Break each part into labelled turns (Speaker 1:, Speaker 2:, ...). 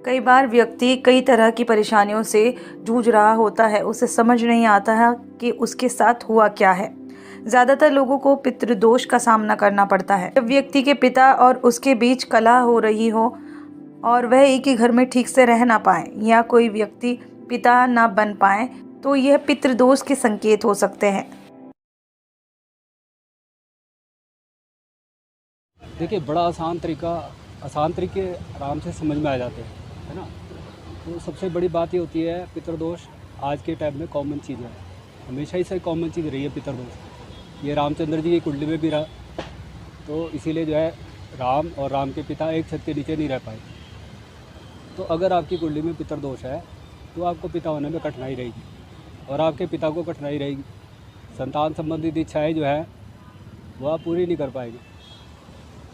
Speaker 1: कई बार व्यक्ति कई तरह की परेशानियों से जूझ रहा होता है, उसे समझ नहीं आता है कि उसके साथ हुआ क्या है। ज़्यादातर लोगों को पितृदोष का सामना करना पड़ता है। जब व्यक्ति के पिता और उसके बीच कलह हो रही हो और वह एक ही घर में ठीक से रह ना पाए या कोई व्यक्ति पिता ना बन पाए, तो यह पितृदोष के संकेत हो सकते हैं।
Speaker 2: देखिए, बड़ा आसान तरीके आराम से समझ में आ जाते हैं, है ना। तो सबसे बड़ी बात ये होती है, पितृदोष आज के टाइम में कॉमन चीज़ है, हमेशा ही से कॉमन चीज़ रही है पितृदोष। ये रामचंद्र जी की कुंडली में भी रहा, तो इसीलिए जो है राम और राम के पिता एक छत के नीचे नहीं रह पाए। तो अगर आपकी कुंडली में पितृदोष है तो आपको पिता होने में कठिनाई रहेगी और आपके पिता को कठिनाई रहेगी। संतान संबंधित इच्छाएँ जो है वो आप पूरी नहीं कर पाएंगे।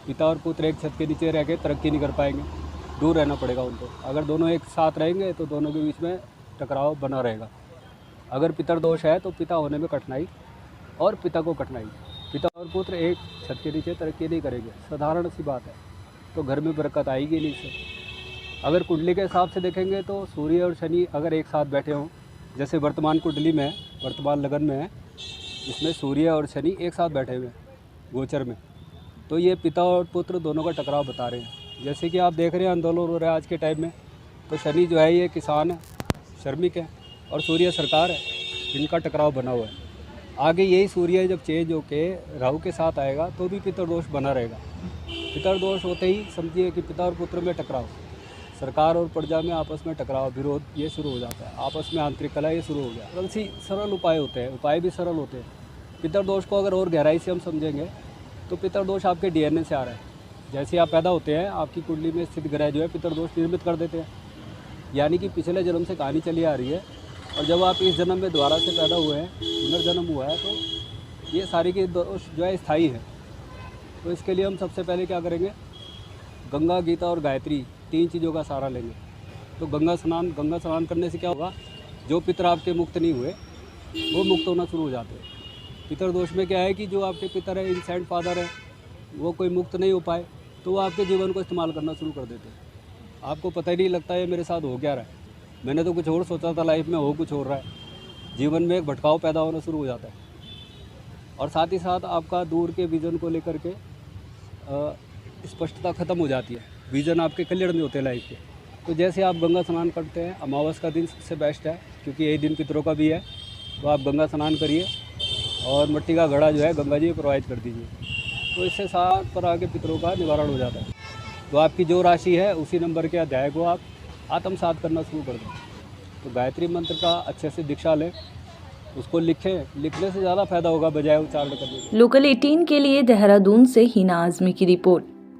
Speaker 2: पिता और पुत्र एक छत के नीचे रह के तरक्की नहीं कर पाएंगे, दूर रहना पड़ेगा उनको। अगर दोनों एक साथ रहेंगे तो दोनों के बीच में टकराव बना रहेगा। अगर पितृदोष है तो पिता होने में कठिनाई और पिता को कठिनाई। पिता और पुत्र एक छत के नीचे तरक्की नहीं करेंगे, साधारण सी बात है। तो घर में बरकत आएगी नहीं से। अगर कुंडली के हिसाब से देखेंगे तो सूर्य और शनि अगर एक साथ बैठे हों, जैसे वर्तमान कुंडली में है, वर्तमान लगन में है, इसमें सूर्य और शनि एक साथ बैठे हुए हैं गोचर में, तो ये पिता और पुत्र दोनों का टकराव बता रहे हैं। जैसे कि आप देख रहे हैं आंदोलन हो रहा है आज के टाइम में, तो शनि जो है ये किसान है, श्रमिक है, और सूर्य सरकार है, इनका टकराव बना हुआ है। आगे यही सूर्य जब चेंज होके राहु के साथ आएगा तो भी पितृदोष बना रहेगा। पितृदोष होते ही समझिए कि पिता और पुत्र में टकराव, सरकार और प्रजा में आपस में टकराव, विरोध ये शुरू हो जाता है, आपस में आंतरिक कलह ये शुरू हो गया। सरल उपाय होते हैं, उपाय भी सरल होते हैं। पितृदोष को अगर और गहराई से हम समझेंगे तो पितृदोष आपके डीएनए से आ रहा है। जैसे आप पैदा होते हैं, आपकी कुंडली में स्थित ग्रह जो है पितृदोष निर्मित कर देते हैं, यानी कि पिछले जन्म से कहानी चली आ रही है, और जब आप इस जन्म में दोबारा से पैदा हुए हैं, पुनर्जन्म हुआ है, तो ये सारी के दोष जो है स्थायी है। तो इसके लिए हम सबसे पहले क्या करेंगे, गंगा, गीता और गायत्री, 3 चीज़ों का सहारा लेंगे। तो गंगा स्नान करने से क्या होगा, जो पितर आपके मुक्त नहीं हुए वो मुक्त होना शुरू हो जाते हैं। पितृदोष में क्या है कि जो आपके पितर है, इंसेंट फादर है, वो कोई मुक्त नहीं हो पाए, तो वो आपके जीवन को इस्तेमाल करना शुरू कर देते हैं। आपको पता ही नहीं लगता है मेरे साथ हो क्या रहा है, मैंने तो कुछ और सोचा था लाइफ में, हो कुछ और रहा है। जीवन में एक भटकाव पैदा होना शुरू हो जाता है, और साथ ही साथ आपका दूर के विजन को लेकर के स्पष्टता खत्म हो जाती है, विजन आपके क्लियर नहीं होते लाइफ के। तो जैसे आप गंगा स्नान करते हैं, अमावस का दिन सबसे बेस्ट है, क्योंकि यही दिन पितरों का भी है, तो आप गंगा स्नान करिए और मिट्टी का घड़ा जो है गंगा जी प्रोवाइड कर दीजिए, तो इससे 7 तरह के पितरों का निवारण हो जाता है। तो आपकी जो राशि है उसी नंबर के अध्याय को आप आत्मसात करना शुरू कर दें। तो गायत्री मंत्र का अच्छे से दीक्षा लें, उसको लिखें, लिखने से ज़्यादा फायदा होगा बजाय उच्चारण करने के।
Speaker 1: लोकल 18 के लिए देहरादून से हिना आजमी की रिपोर्ट।